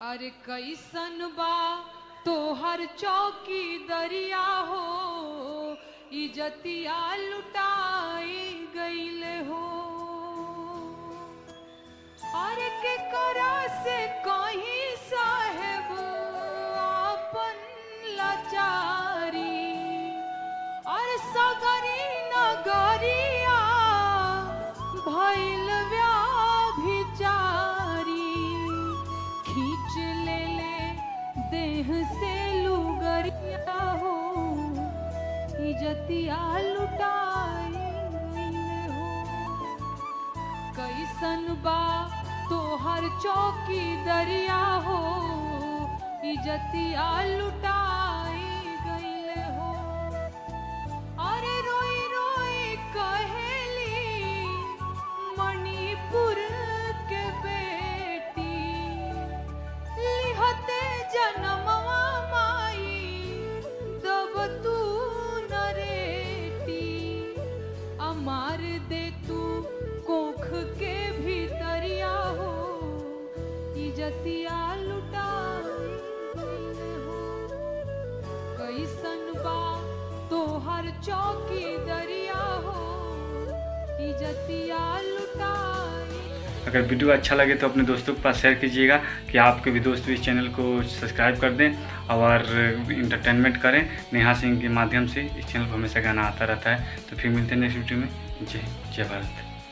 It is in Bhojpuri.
अरे कैसन बा तोहर चौकी दरिया हो, इजतिया लुटाई गईले हो। अरे के करा से कहीं साहेब अपन लाचारी, अरे सगरी नगरिया भइल व्याभिचारी। खींच ले देह से लुगरिया हो, इजतिया लुटाई गईले हो। कैसन बा तोहर चौकी दरिया हो, इजतिया लुटाई गईले हो। अरे रोई रोई कहेली मणिपुर के बेटी, लिहते जनमवा माई दब तू नरेटी। अमार दे तू कोख के भीतरिया हो, इजतिया लुटाई गईले हो। कैसन बा तोहर चौकी दरिया हो, इजतिया लुटाई। अगर वीडियो अच्छा लगे तो अपने दोस्तों के पास शेयर कीजिएगा कि आपके भी दोस्त भी इस चैनल को सब्सक्राइब कर दें और इंटरटेनमेंट करें। नेहा सिंह के माध्यम से इस चैनल पर हमेशा गाना आता रहता है। तो फिर मिलते हैं नेक्स्ट वीडियो में। जय भारत।